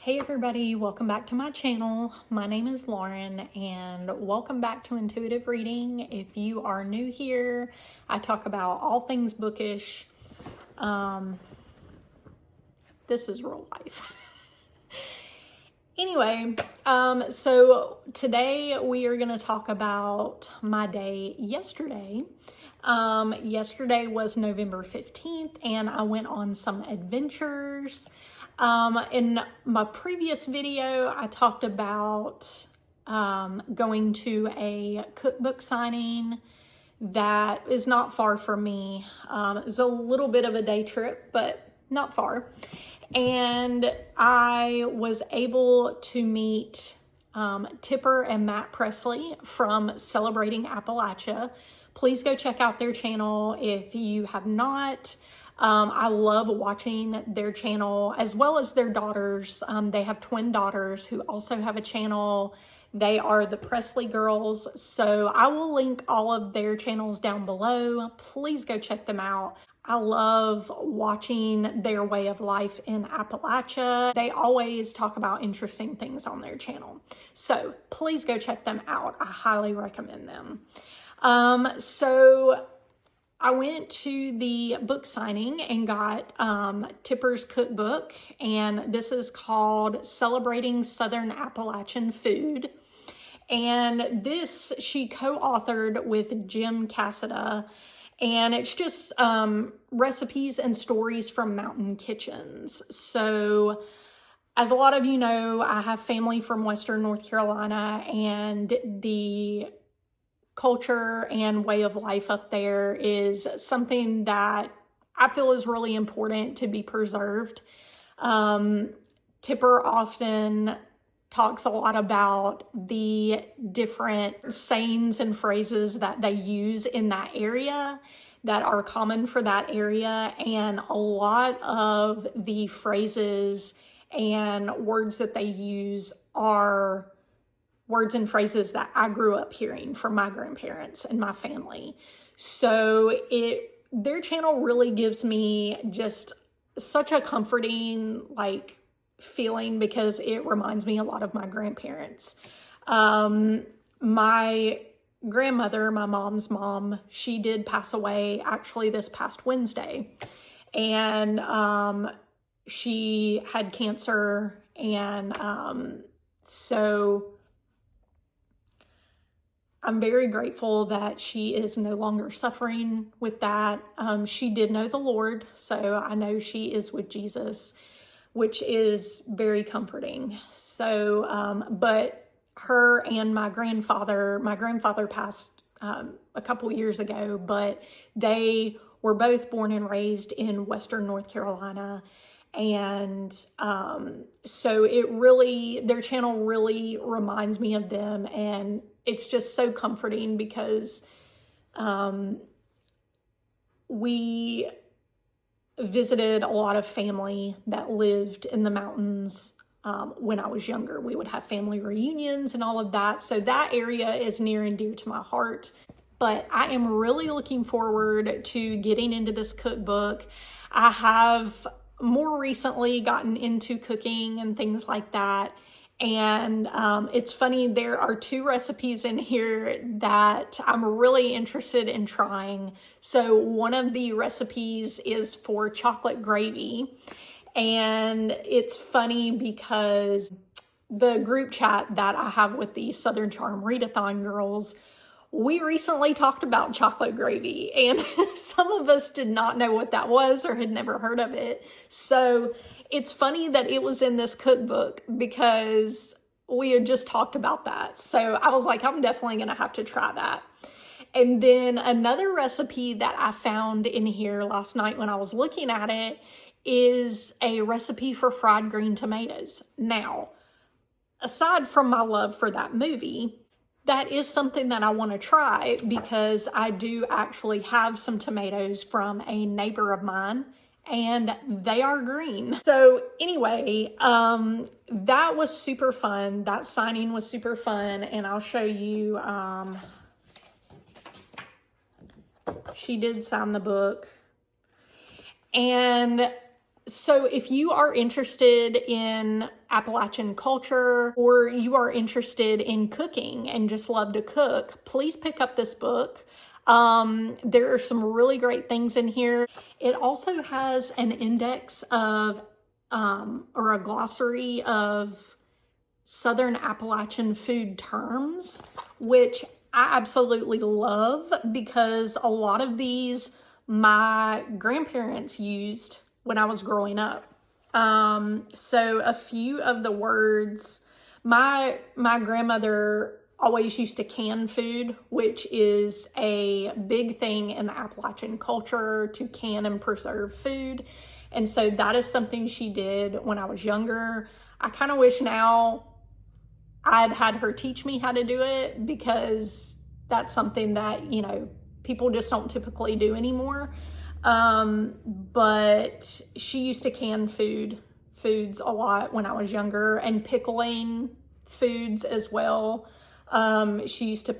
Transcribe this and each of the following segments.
Hey everybody, welcome back to my channel. My name is Lauren and welcome back to Intuitive Reading. If you are new here, I talk about all things bookish. This is real life. Anyway, so today we are going to talk about my day yesterday. Yesterday was November 15th and I went on some adventures. In my previous video, I talked about going to a cookbook signing that is not far from me. It was a little bit of a day trip, but not far. And I was able to meet Tipper and Matt Presley from Celebrating Appalachia. Please go check out their channel if you have not. I love watching their channel as well as their daughters. They have twin daughters who also have a channel. They are the Presley girls. So I will link all of their channels down below. Please go check them out. I love watching their way of life in Appalachia. They always talk about interesting things on their channel. So please go check them out. I highly recommend them. So I went to the book signing and got Tipper's cookbook, and this is called Celebrating Southern Appalachian Food. And this she co-authored with Jim Cassada, and it's just recipes and stories from mountain kitchens. So as a lot of you know, I have family from Western North Carolina, and the culture and way of life up there is something that I feel is really important to be preserved. Tipper often talks a lot about the different sayings and phrases that they use in that area that are common for that area. And a lot of the phrases and words that they use are words and phrases that I grew up hearing from my grandparents and my family. So their channel really gives me just such a comforting feeling because it reminds me a lot of my grandparents. My grandmother, my mom's mom, she did pass away actually this past Wednesday. And she had cancer, and so I'm very grateful that she is no longer suffering with that. She did know the Lord, so I know she is with Jesus, which is very comforting. So, but her and my grandfather passed a couple years ago, but they were both born and raised in Western North Carolina. And so their channel really reminds me of them, and it's just so comforting because we visited a lot of family that lived in the mountains when I was younger. We would have family reunions and all of that. So that area is near and dear to my heart. But I am really looking forward to getting into this cookbook. I have more recently gotten into cooking and things like that. And it's funny, there are two recipes in here that I'm really interested in trying. So one of the recipes is for chocolate gravy. And it's funny because the group chat that I have with the Southern Charm Readathon girls, we recently talked about chocolate gravy, and some of us did not know what that was or had never heard of it. So it's funny that it was in this cookbook because we had just talked about that. So I was like, I'm definitely going to have to try that. And then another recipe that I found in here last night when I was looking at it is a recipe for fried green tomatoes. Now, aside from my love for that movie, that is something that I want to try because I do actually have some tomatoes from a neighbor of mine, and they are green. So anyway, that was super fun. That signing was super fun, and I'll show you, she did sign the book. And So if you are interested in Appalachian culture, or you are interested in cooking and just love to cook, please pick up this book. There are some really great things in here. It also has an index of, or a glossary of Southern Appalachian food terms, which I absolutely love, because a lot of these my grandparents used when I was growing up. So a few of the words, my grandmother always used to can food, which is a big thing in the Appalachian culture, to can and preserve food. And so that is something she did when I was younger. I kind of wish now I'd had her teach me how to do it, because that's something that, you know, people just don't typically do anymore. But she used to can foods a lot when I was younger, and pickling foods as well. She used to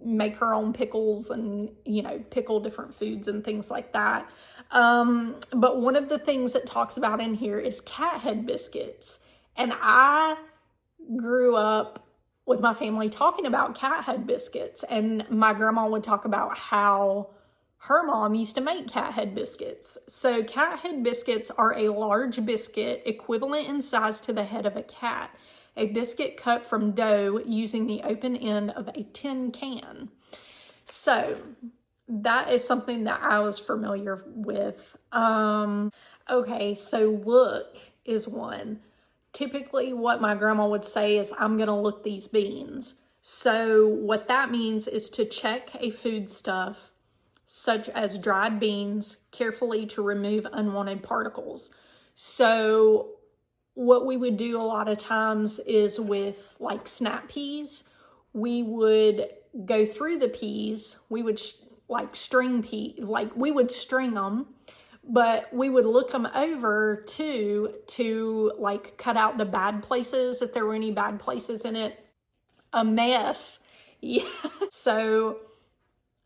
make her own pickles and, you know, pickle different foods and things like that. But one of the things it talks about in here is cat head biscuits. And I grew up with my family talking about cat head biscuits, and my grandma would talk about how her mom used to make cat head biscuits. So cat head biscuits are a large biscuit equivalent in size to the head of a cat. A biscuit cut from dough using the open end of a tin can. So that is something that I was familiar with. Okay, so look is one. Typically what my grandma would say is, I'm gonna look these beans. So what that means is to check a foodstuff, such as dried beans, carefully to remove unwanted particles. So what we would do a lot of times is with like snap peas, we would go through the peas, we would string them, but we would look them over too, to like cut out the bad places, if there were any bad places in it. A mess. Yeah. So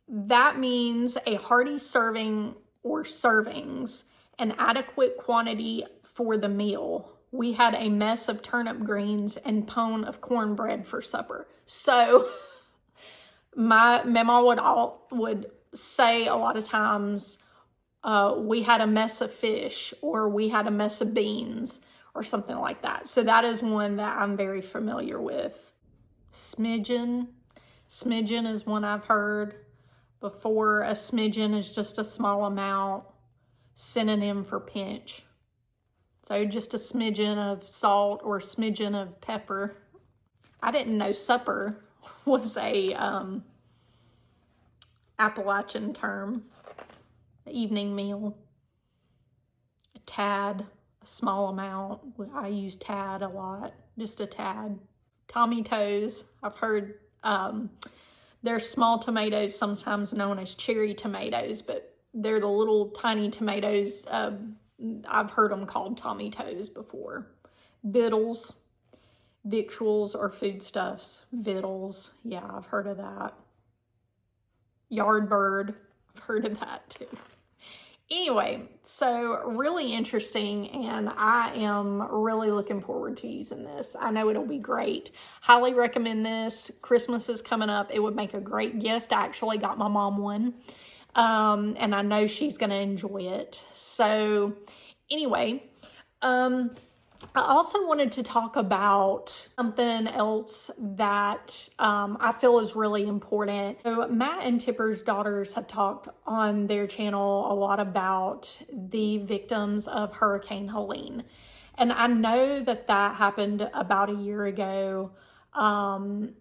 that means a hearty serving or servings, an adequate quantity for the meal. We had a mess of turnip greens and pone of cornbread for supper. So my mama would say a lot of times, we had a mess of fish, or we had a mess of beans, or something like that. So that is one that I'm very familiar with. Smidgen. Smidgen is one I've heard before. A smidgen is just a small amount, synonym for pinch. So just a smidgen of salt or a smidgen of pepper. I didn't know supper was a Appalachian term. The evening meal. A tad, a small amount. I use tad a lot, just a tad. Tommy toes, I've heard they're small tomatoes, sometimes known as cherry tomatoes, but they're the little tiny tomatoes. I've heard them called Tommy toes before. Victuals, victuals or foodstuffs. Victuals, yeah, I've heard of that. Yardbird, I've heard of that too. Anyway, so really interesting, and I am really looking forward to using this. I know it'll be great. Highly recommend this. Christmas is coming up. It would make a great gift. I actually got my mom one, and I know she's going to enjoy it. So anyway, I also wanted to talk about something else that I feel is really important. So Matt and Tipper's daughters have talked on their channel a lot about the victims of Hurricane Helene. And I know that that happened about a year ago, and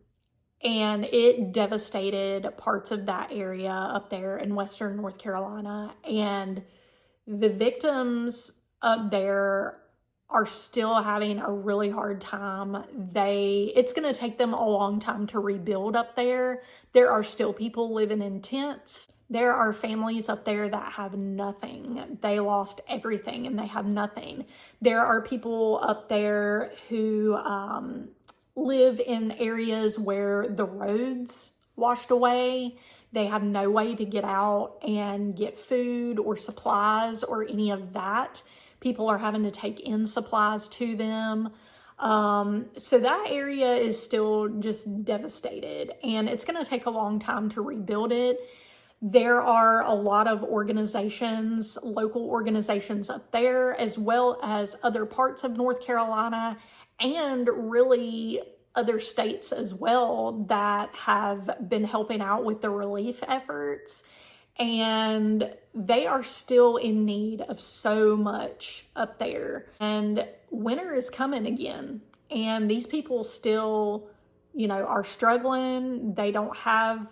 it devastated parts of that area up there in Western North Carolina. And the victims up there are still having a really hard time. It's going to take them a long time to rebuild up there. There are still people living in tents. There are families up there that have nothing. They lost everything and they have nothing. There are people up there who live in areas where the roads washed away. They have no way to get out and get food or supplies or any of that, People are having to take in supplies to them. So that area is still just devastated, and it's going to take a long time to rebuild it. There are a lot of organizations, local organizations up there, as well as other parts of North Carolina and really other states as well, that have been helping out with the relief efforts. And they are still in need of so much up there. And winter is coming again. And these people still, are struggling. They don't have,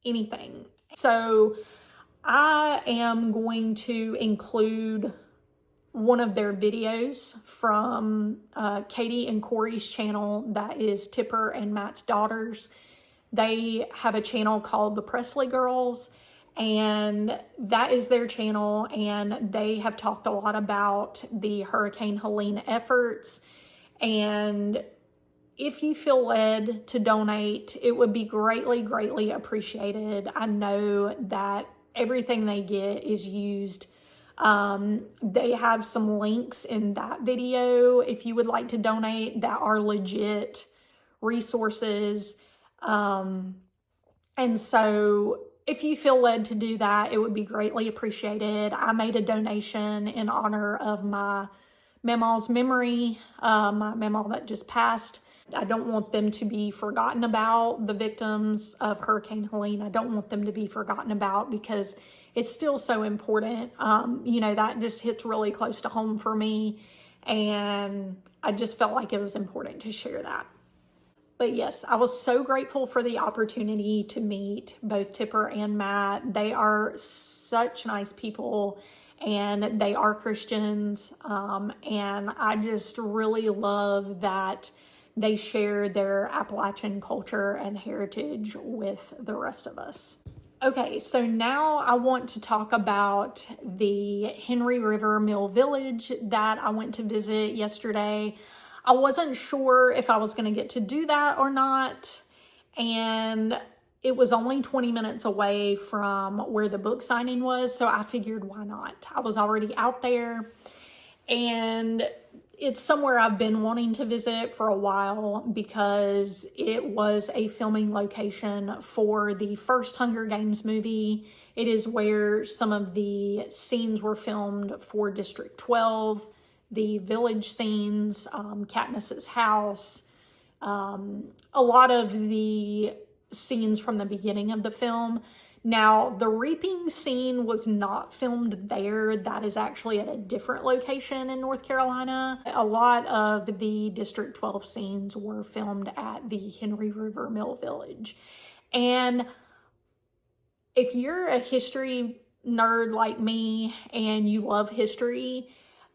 anything. So I am going to include one of their videos from Katie and Corey's channel, that is Tipper and Matt's daughters. They have a channel called the Presley Girls, and that is their channel, and they have talked a lot about the Hurricane Helene efforts. And if you feel led to donate, it would be greatly, greatly appreciated. I know that everything they get is used. They have some links in that video if you would like to donate that are legit resources. And so if you feel led to do that, it would be greatly appreciated. I made a donation in honor of my Mama's memory, my Mama that just passed. I don't want them to be forgotten about, the victims of Hurricane Helene. I don't want them to be forgotten about, because it's still so important. That just hits really close to home for me, and I just felt like it was important to share that. But yes, I was so grateful for the opportunity to meet both Tipper and Matt. They are such nice people, and they are Christians. And I just really love that they share their Appalachian culture and heritage with the rest of us. Okay, so now I want to talk about the Henry River Mill Village that I went to visit yesterday. I wasn't sure if I was going to get to do that or not, and it was only 20 minutes away from where the book signing was, so I figured, why not? I was already out there, and it's somewhere I've been wanting to visit for a while, because it was a filming location for the first Hunger Games movie. It is where some of the scenes were filmed for District 12, the village scenes, Katniss's house, a lot of the scenes from the beginning of the film. Now, the reaping scene was not filmed there. That is actually at a different location in North Carolina. A lot of the District 12 scenes were filmed at the Henry River Mill Village. And if you're a history nerd like me and you love history,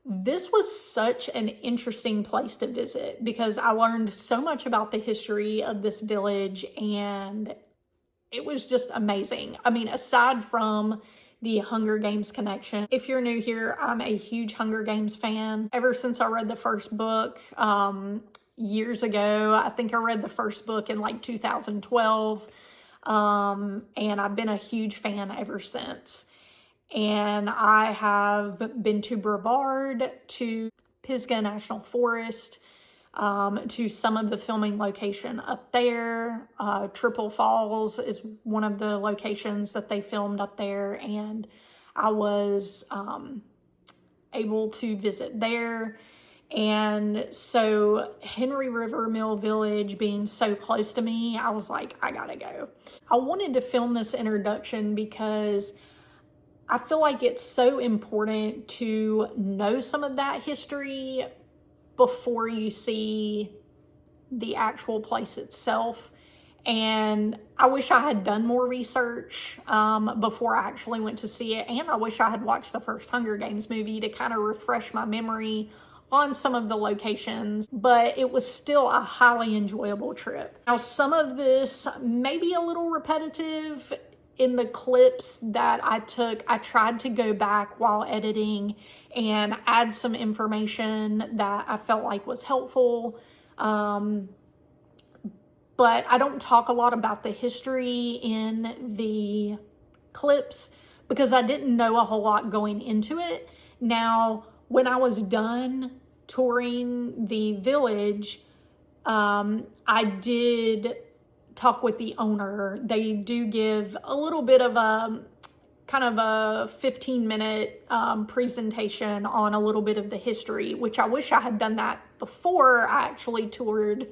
this was such an interesting place to visit, because I learned so much about the history of this village, and it was just amazing. I mean, aside from the Hunger Games connection, if you're new here, I'm a huge Hunger Games fan. Ever since I read the first book years ago, I think I read the first book in like 2012, and I've been a huge fan ever since. And I have been to Brevard, to Pisgah National Forest, to some of the filming location up there. Triple Falls is one of the locations that they filmed up there, and I was able to visit there. And so Henry River Mill Village being so close to me, I was like, I gotta go. I wanted to film this introduction because I feel like it's so important to know some of that history before you see the actual place itself. And I wish I had done more research before I actually went to see it. And I wish I had watched the first Hunger Games movie to kind of refresh my memory on some of the locations, but it was still a highly enjoyable trip. Now, some of this may be a little repetitive. In the clips that I took, I tried to go back while editing and add some information that I felt like was helpful. But I don't talk a lot about the history in the clips because I didn't know a whole lot going into it. Now, when I was done touring the village, I did talk with the owner. They do give a little bit of a kind of a 15-minute presentation on a little bit of the history, which I wish I had done that before I actually toured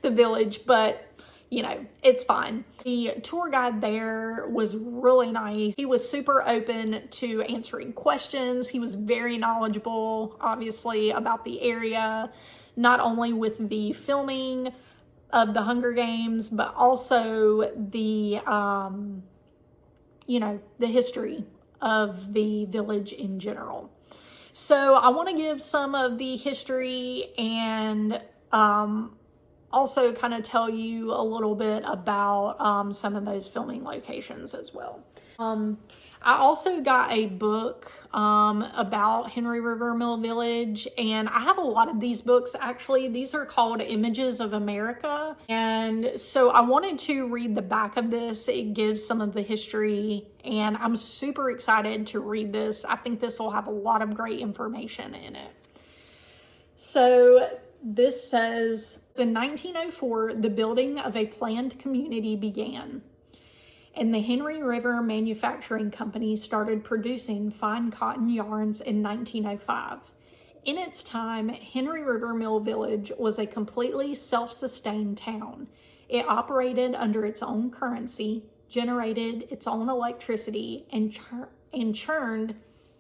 the village, but you know, it's fine. The tour guide there was really nice. He was super open to answering questions. He was very knowledgeable, obviously, about the area, not only with the filming of the Hunger Games, but also the, you know, the history of the village in general. So I want to give some of the history and also kind of tell you a little bit about some of those filming locations as well. I also got a book about Henry River Mill Village, and I have a lot of these books actually. These are called Images of America, and so I wanted to read the back of this. It gives some of the history, and I'm super excited to read this. I think this will have a lot of great information in it. So this says, in 1904, the building of a planned community began, and the Henry River Manufacturing Company started producing fine cotton yarns in 1905. In its time, Henry River Mill Village was a completely self-sustained town. It operated under its own currency, generated its own electricity, and churned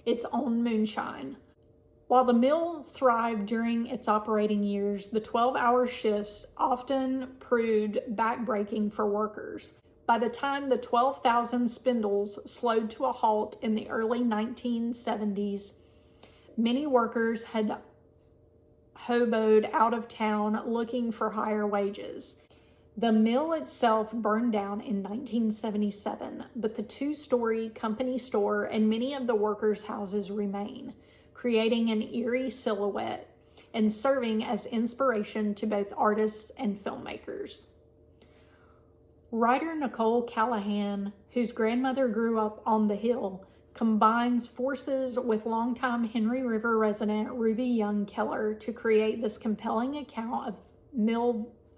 its own moonshine. While the mill thrived during its operating years, the 12-hour shifts often proved backbreaking for workers. By the time the 12,000 spindles slowed to a halt in the early 1970s, many workers had hoboed out of town looking for higher wages. The mill itself burned down in 1977, but the two-story company store and many of the workers' houses remain, creating an eerie silhouette and serving as inspiration to both artists and filmmakers. Writer Nicole Callahan, whose grandmother grew up on the hill, combines forces with longtime Henry River resident Ruby Young Keller to create this compelling account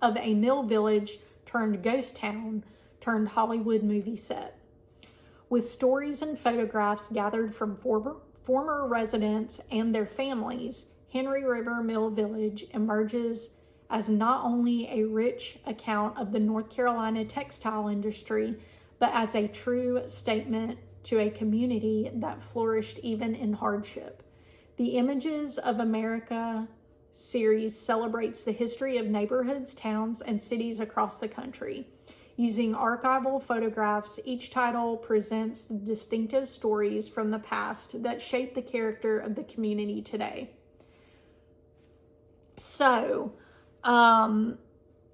of a mill village turned ghost town turned Hollywood movie set. With stories and photographs gathered from former residents and their families, Henry River Mill Village emerges as not only a rich account of the North Carolina textile industry, but as a true statement to a community that flourished even in hardship. The Images of America series celebrates the history of neighborhoods, towns, and cities across the country. Using archival photographs, each title presents the distinctive stories from the past that shape the character of the community today. So,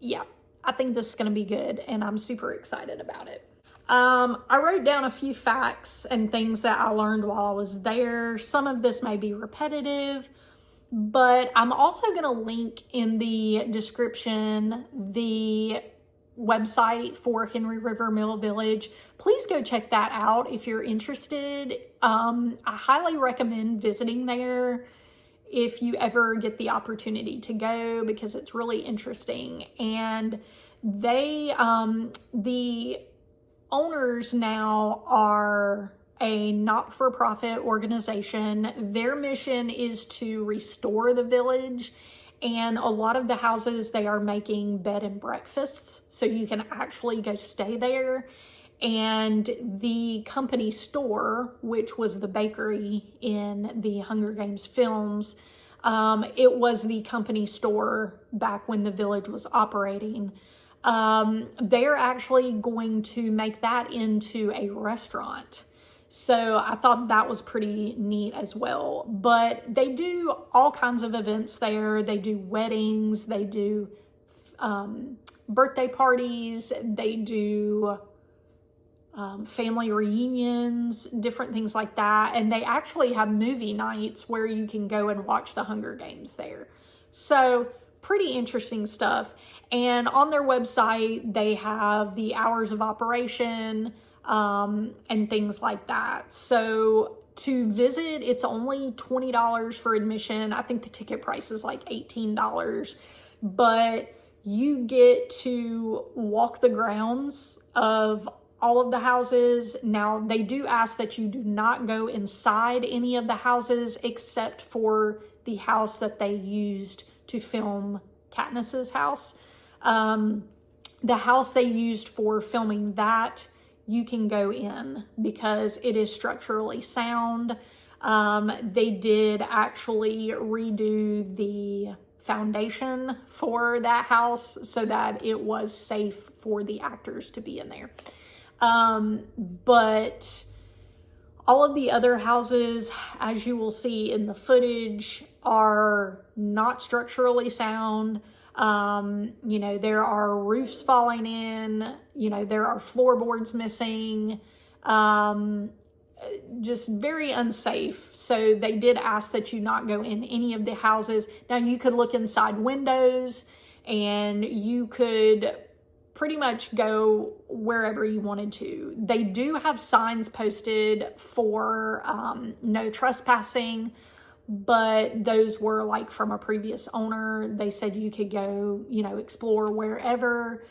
yeah, I think this is going to be good, and I'm super excited about it. I wrote down a few facts and things that I learned while I was there. Some of this may be repetitive, but I'm also going to link in the description the website for Henry River Mill Village. Please go check that out if you're interested. I highly recommend visiting there if you ever get the opportunity to go, because it's really interesting. And they, the owners now are a not-for-profit organization. Their mission is to restore the village, and a lot of the houses, they are making bed and breakfasts, so you can actually go stay there. And the company store, which was the bakery in the Hunger Games films, it was the company store back when the village was operating. They're actually going to make that into a restaurant. So I thought that was pretty neat as well. But they do all kinds of events there. They do weddings, they do birthday parties, they do family reunions, different things like that. And they actually have movie nights where you can go and watch the Hunger Games there. So pretty interesting stuff. And on their website, they have the hours of operation and things like that. So to visit, it's only $20 for admission. I think the ticket price is like $18, but you get to walk the grounds of all of the houses. Now, they do ask that you do not go inside any of the houses except for the house that they used to film Katniss's house. The house they used for filming that, you can go in because it is structurally sound. They did actually redo the foundation for that house so that it was safe for the actors to be in there. But all of the other houses, as you will see in the footage, are not structurally sound. You know, there are roofs falling in, you know, there are floorboards missing, just very unsafe. So they did ask that you not go in any of the houses. Now, you could look inside windows and you could pretty much go wherever you wanted to. They do have signs posted for no trespassing, but those were like from a previous owner. They said you could go, you know, explore wherever,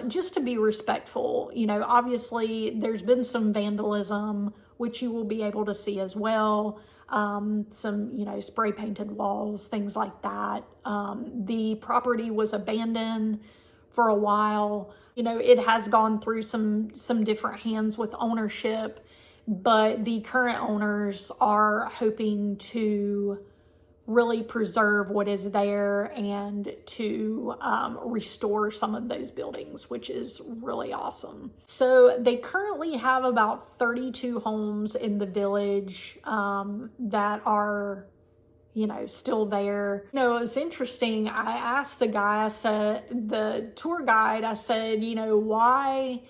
just to be respectful. You know, obviously there's been some vandalism, which you will be able to see as well. Some, you know, spray painted walls, things like that. The property was abandoned for a while. You know, it has gone through some different hands with ownership, but the current owners are hoping to really preserve what is there and to restore some of those buildings, which is really awesome. So they currently have about 32 homes in the village that are, you know, still there. You know, it's interesting. I asked the guy, I said, the tour guide, I said, you know, why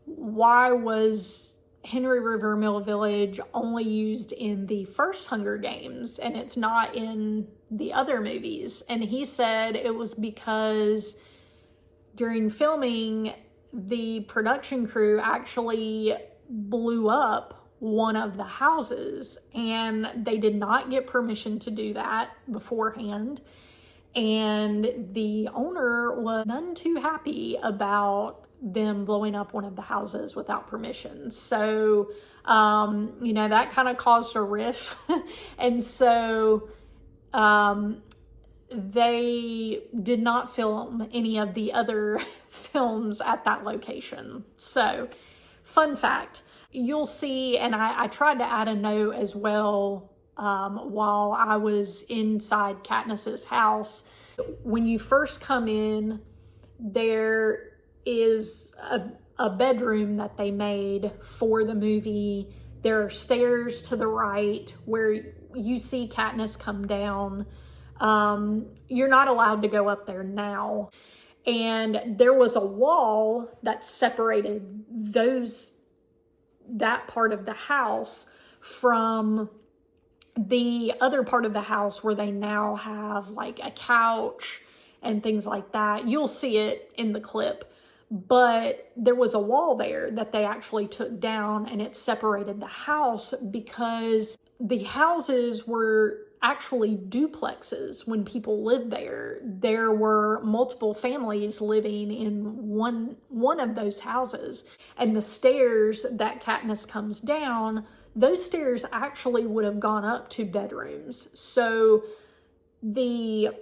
was Henry River Mill Village only used in the first Hunger Games and it's not in the other movies? And he said it was because during filming, the production crew actually blew up one of the houses and they did not get permission to do that beforehand. And the owner was none too happy about them blowing up one of the houses without permission. So, you know, that kind of caused a rift. And so, they did not film any of the other films at that location. So, fun fact, you'll see, and I tried to add a note as well, while I was inside Katniss's house. When you first come in, there is a bedroom that they made for the movie. There are stairs to the right where you see Katniss come down. You're not allowed to go up there now. And there was a wall that separated that part of the house from the other part of the house where they now have like a couch and things like that. You'll see it in the clip. But there was a wall there that they actually took down and it separated the house because the houses were actually duplexes when people lived there. There were multiple families living in one of those houses. And the stairs that Katniss comes down, those stairs actually would have gone up to bedrooms. So the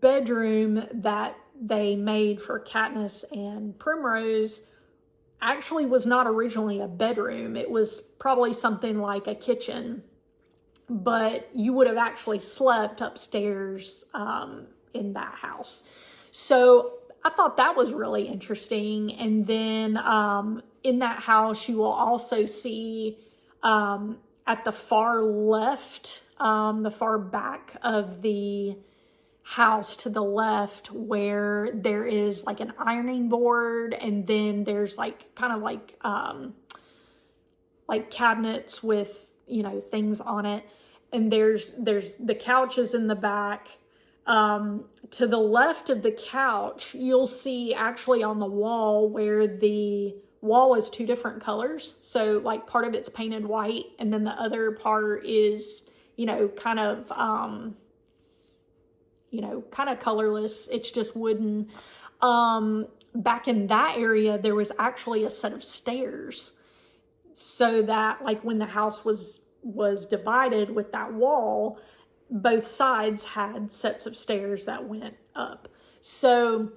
bedroom that they made for Katniss and Primrose actually was not originally a bedroom. It was probably something like a kitchen, but you would have actually slept upstairs in that house. So I thought that was really interesting. And then in that house, you will also see at the far left, the far back of the house to the left, where there is like an ironing board, and then there's like kind of like cabinets with, you know, things on it, and there's the couches in the back. To the left of the couch, you'll see actually on the wall where the wall is two different colors. So like part of it's painted white and then the other part is, kind of, kind of colorless. It's just wooden. Back in that area, there was actually a set of stairs so that like when the house was divided with that wall, both sides had sets of stairs that went up. So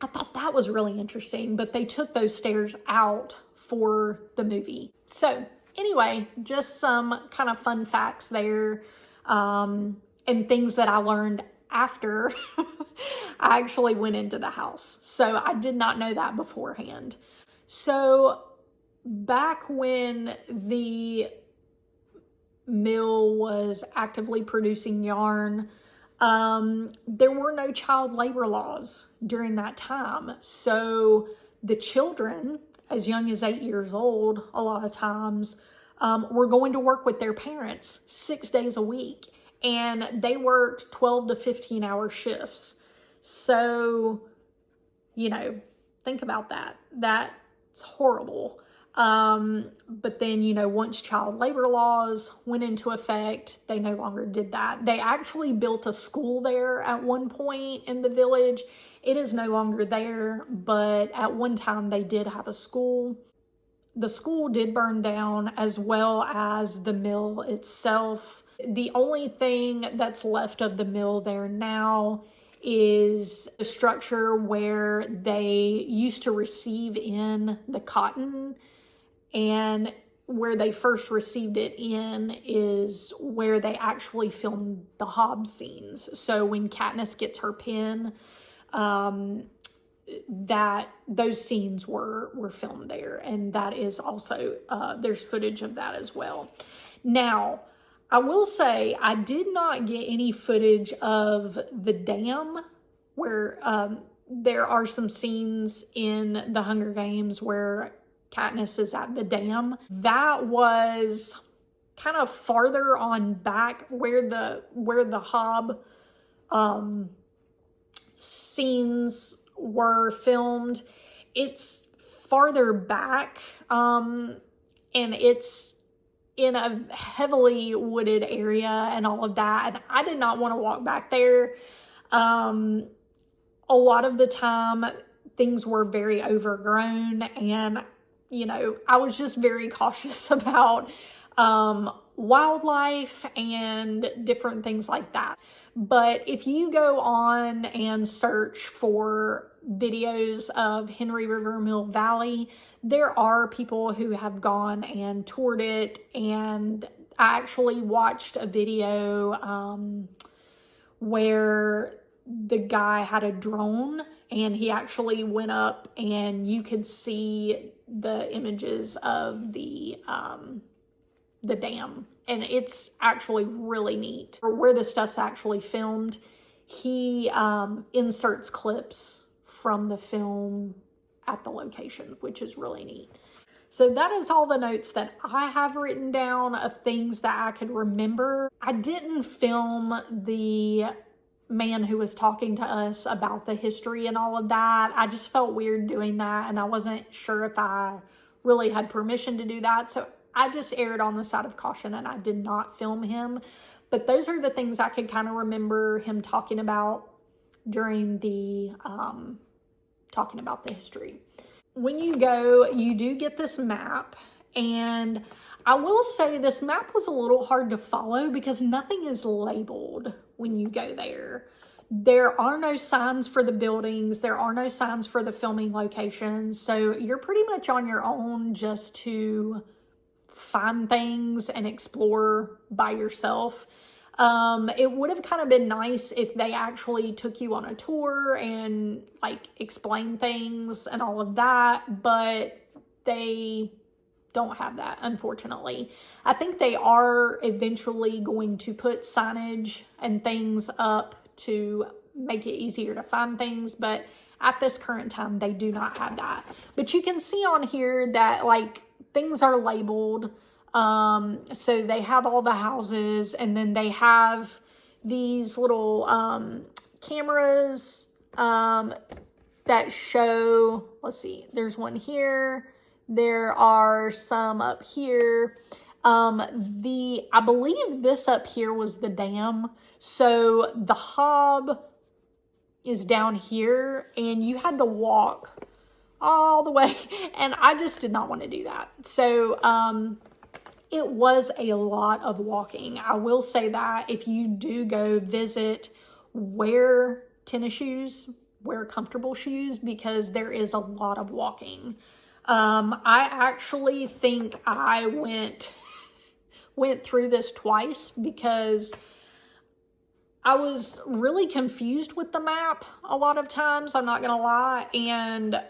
I thought that was really interesting, but they took those stairs out for the movie. So anyway, just some kind of fun facts there, and things that I learned after I actually went into the house. So I did not know that beforehand. So back when the mill was actively producing yarn, there were no child labor laws during that time. So the children, as young as 8 years old, a lot of times, were going to work with their parents 6 days a week. And they worked 12 to 15 hour shifts. So, think about that. That's horrible. But then, once child labor laws went into effect, they no longer did that. They actually built a school there at one point in the village. It is no longer there, but at one time they did have a school. The school did burn down as well as the mill itself. The only thing that's left of the mill there now is the structure where they used to receive in the cotton, and where they first received it in is where they actually filmed the Hobbs scenes. So when Katniss gets her pin, that those scenes were filmed there, and that is also there's footage of that as well. Now, I will say I did not get any footage of the dam where there are some scenes in the Hunger Games where Katniss is at the dam. That was kind of farther on back where the Hobb scenes were filmed. It's farther back, and it's in a heavily wooded area and all of that. And I did not want to walk back there. A lot of the time things were very overgrown, and I was just very cautious about wildlife and different things like that. But if you go on and search for videos of Henry River Mill Valley, there are people who have gone and toured it. And I actually watched a video where the guy had a drone and he actually went up and you could see the images of the dam. And it's actually really neat. Where the stuff's actually filmed, he inserts clips from the film at the location, which is really neat. So that is all the notes that I have written down of things that I could remember. I didn't film the man who was talking to us about the history and all of that. I just felt weird doing that, and I wasn't sure if I really had permission to do that. So I just erred on the side of caution and I did not film him. But those are the things I could kind of remember him talking about during the talking about the history. When you go, you do get this map, and I will say this map was a little hard to follow because nothing is labeled when you go there. There are no signs for the buildings. There are no signs for the filming locations. So you're pretty much on your own just to find things and explore by yourself. It would have kind of been nice if they actually took you on a tour and like explain things and all of that, but they don't have that, unfortunately. I think they are eventually going to put signage and things up to make it easier to find things, but at this current time, they do not have that. But you can see on here that like things are labeled. So they have all the houses, and then they have these little cameras that show, let's see, there's one here, There are some up here. I believe this up here was the dam. So the hob is down here, and you had to walk all the way, and I just did not want to do that. So it was a lot of walking. I will say that if you do go visit, wear tennis shoes, wear comfortable shoes, because there is a lot of walking. I actually think I went through this twice because I was really confused with the map a lot of times, I'm not gonna lie, and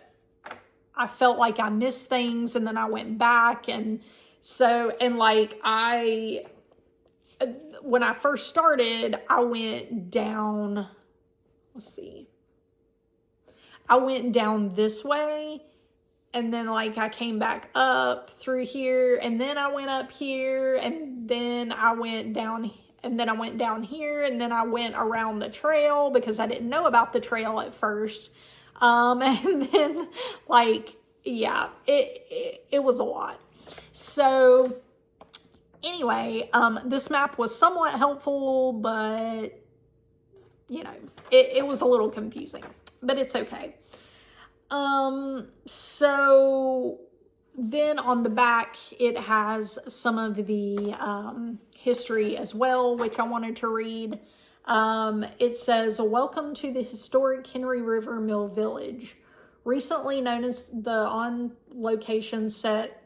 I felt like I missed things, and then I went back, and so, and like when I first started, I went down, let's see, I went down this way, and then like I came back up through here, and then I went up here, and then I went down, and then I went down here, and then I went around the trail because I didn't know about the trail at first. And then like, yeah, it was a lot. So anyway, this map was somewhat helpful, but you know, it was a little confusing, but it's okay. So then on the back, it has some of the history as well, which I wanted to read. It says, welcome to the historic Henry River Mill Village. Recently known as the on location set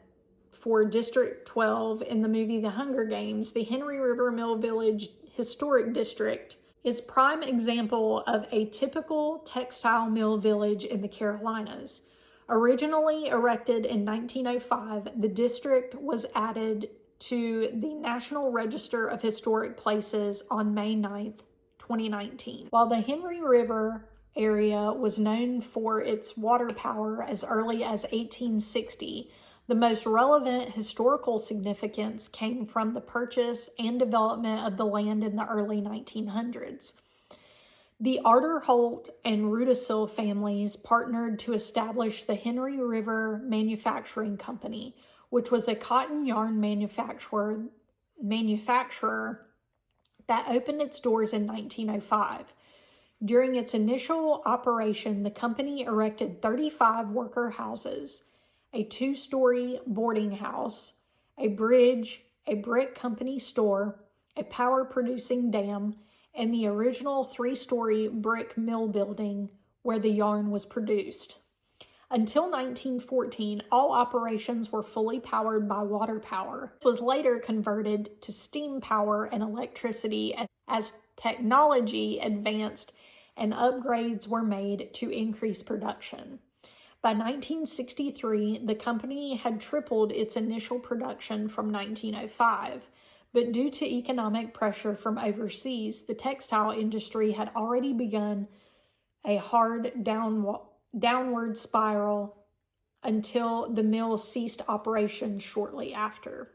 for District 12 in the movie The Hunger Games, the Henry River Mill Village Historic District is prime example of a typical textile mill village in the Carolinas. Originally erected in 1905, the district was added to the National Register of Historic Places on May 9th, 2019. While the Henry River area was known for its water power as early as 1860, the most relevant historical significance came from the purchase and development of the land in the early 1900s. The Arderholt and Rudisil families partnered to establish the Henry River Manufacturing Company, which was a cotton yarn manufacturer that opened its doors in 1905. During its initial operation, the company erected 35 worker houses, a 2-story boarding house, a bridge, a brick company store, a power-producing dam, and the original 3-story brick mill building where the yarn was produced. Until 1914, all operations were fully powered by water power. It was later converted to steam power and electricity as technology advanced and upgrades were made to increase production. By 1963, the company had tripled its initial production from 1905, but due to economic pressure from overseas, the textile industry had already begun a hard downward spiral until the mill ceased operations shortly after.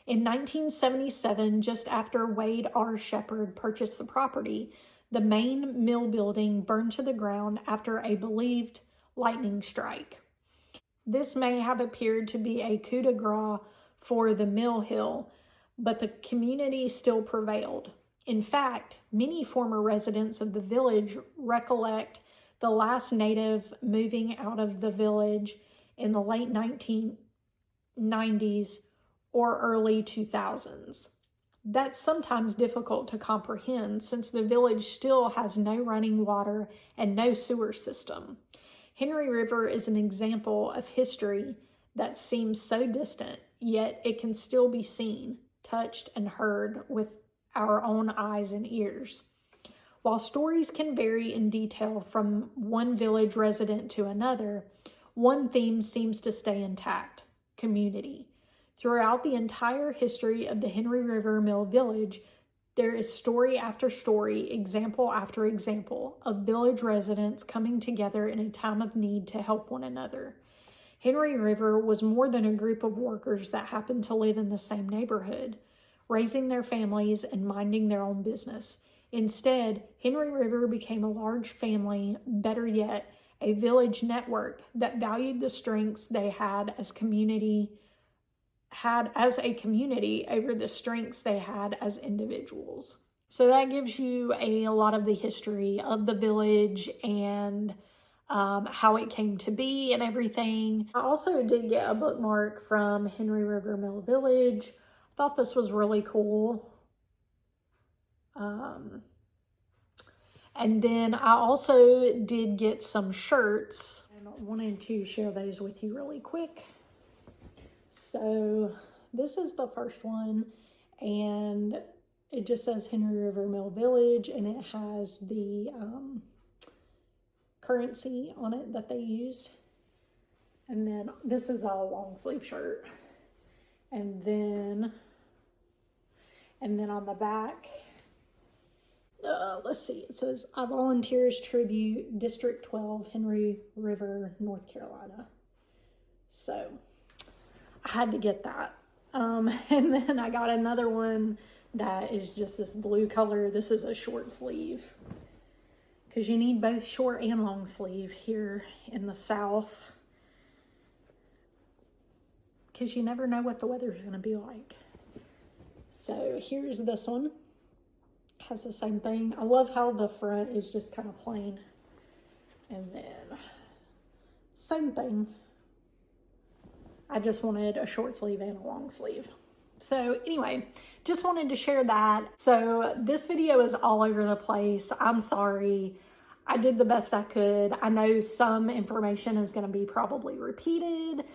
In 1977, just after Wade R. Shepard purchased the property, the main mill building burned to the ground after a believed lightning strike. This may have appeared to be a coup de grace for the mill hill, but the community still prevailed. In fact, many former residents of the village recollect the last native moving out of the village in the late 1990s or early 2000s. That's sometimes difficult to comprehend since the village still has no running water and no sewer system. Henry River is an example of history that seems so distant, yet it can still be seen, touched, and heard with our own eyes and ears. While stories can vary in detail from one village resident to another, one theme seems to stay intact: community. Throughout the entire history of the Henry River Mill Village, there is story after story, example after example, of village residents coming together in a time of need to help one another. Henry River was more than a group of workers that happened to live in the same neighborhood, raising their families and minding their own business. Instead, Henry River became a large family, better yet, a village network that valued the strengths they had as a community over the strengths they had as individuals. So that gives you a lot of the history of the village and how it came to be and everything. I also did get a bookmark from Henry River Mill Village. I thought this was really cool. And then I also did get some shirts, and I wanted to share those with you really quick. So this is the first one, and it just says Henry River Mill Village, and it has the currency on it that they used. And then this is a long sleeve shirt. And then on the back, let's see, it says, "I Volunteers Tribute, District 12, Henry River, North Carolina." So I had to get that. And then I got another one that is just this blue color. This is a short sleeve, because you need both short and long sleeve here in the South, because you never know what the weather's going to be like. So here's this one. Has the same thing. I love how the front is just kind of plain. And then same thing. I just wanted a short sleeve and a long sleeve. So anyway, just wanted to share that. So this video is all over the place. I'm sorry. I did the best I could. I know some information is going to be probably repeated.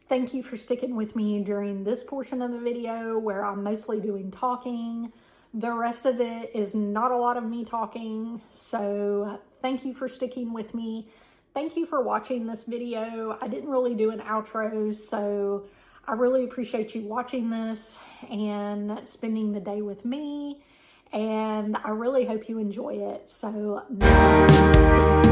Thank you for sticking with me during this portion of the video where I'm mostly doing talking. The rest of it is not a lot of me talking, so thank you for sticking with me. Thank you for watching this video. I didn't really do an outro, so I really appreciate you watching this and spending the day with me, and I really hope you enjoy it. So now let's get into it.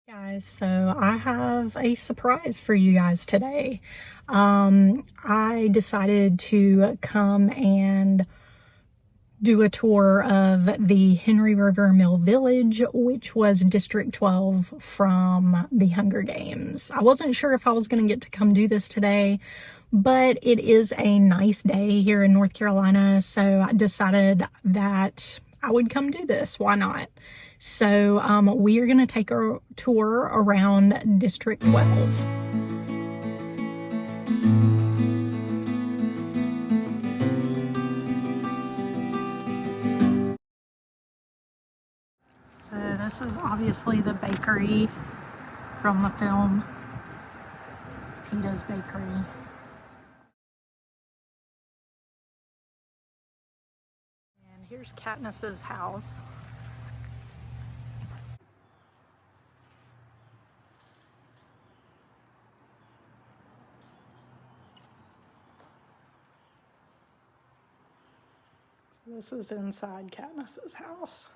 Guys, so I have a surprise for you guys today. I decided to come and do a tour of the Henry River Mill Village, which was District 12 from the Hunger Games. I wasn't sure if I was going to get to come do this today, but it is a nice day here in North Carolina, so I decided that I would come do this. Why not? So we are going to take a tour around District 12. So this is obviously the bakery from the film, Peta's Bakery. And here's Katniss's house. This is inside Katniss's house.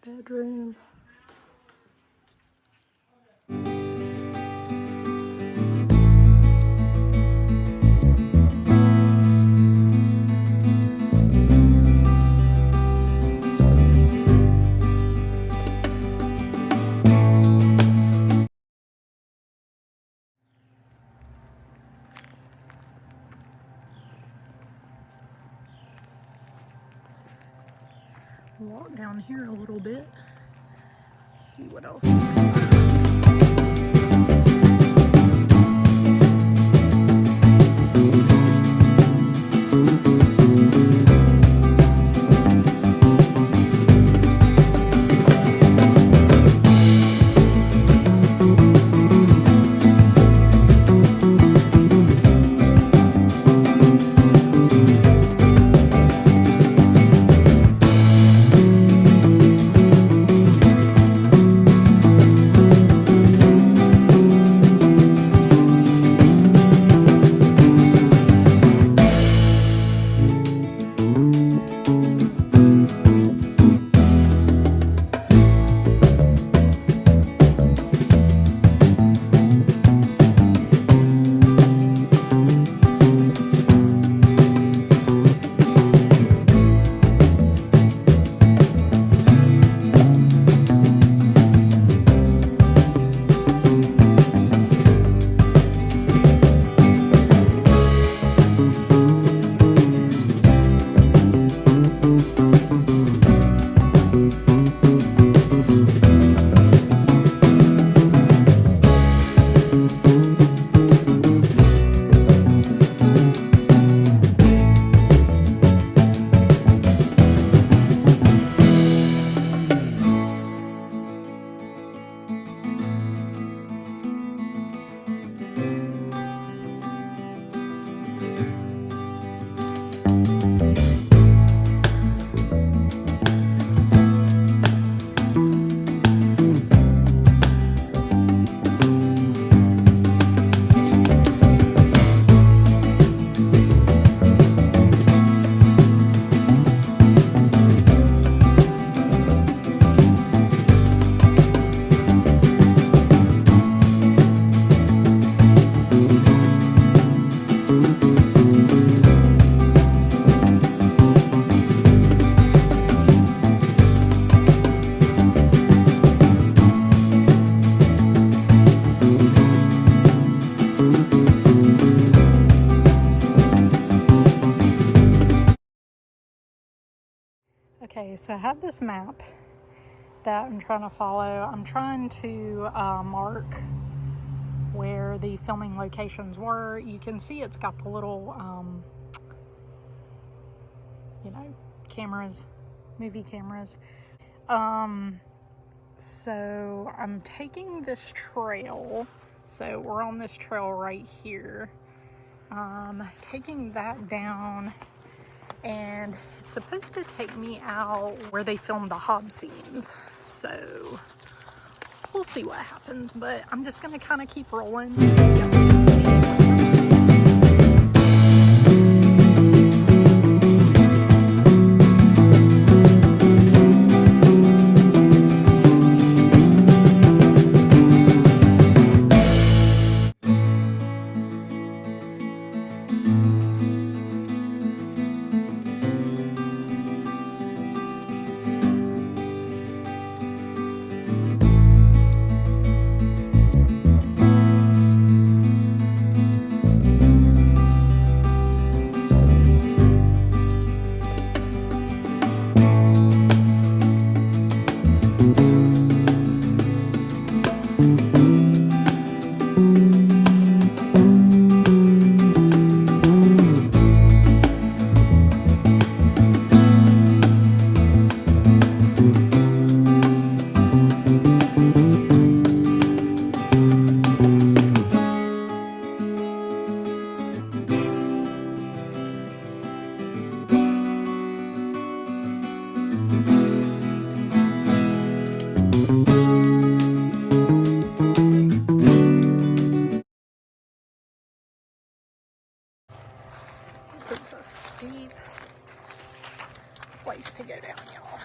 Bedroom. Walk down here a little bit, see what else we can find. Okay, so I have this map that I'm trying to follow. I'm trying to mark where the filming locations were. You can see it's got the little, you know, cameras, movie cameras. So I'm taking this trail. So we're on this trail right here. Taking that down, and it's supposed to take me out where they filmed the Hobbs scenes. So we'll see what happens, but I'm just gonna kind of keep rolling. This is a steep place to go down, y'all.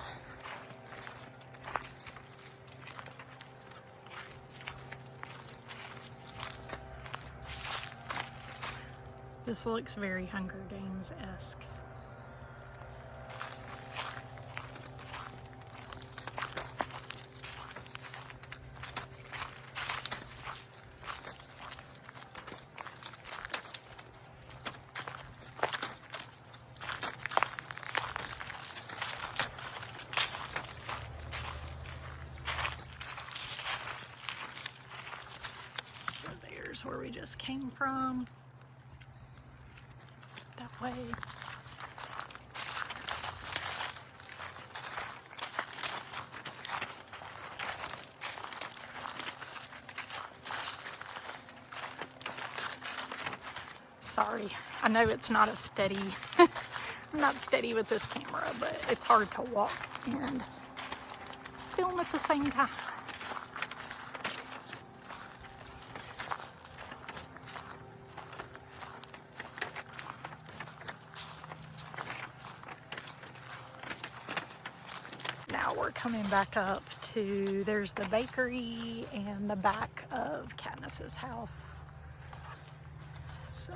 This looks very Hunger Games-esque. just came from. That way. Sorry, I know it's not a steady, I'm not steady with this camera, but it's hard to walk and film at the same time. Now we're coming back up to, there's the bakery and the back of Katniss's house. So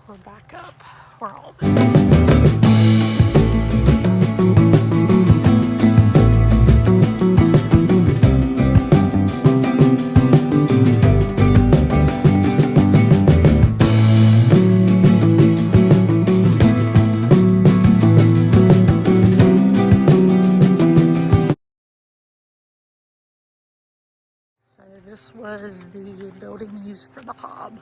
we're back up where all this is. So this was the building used for the Hob.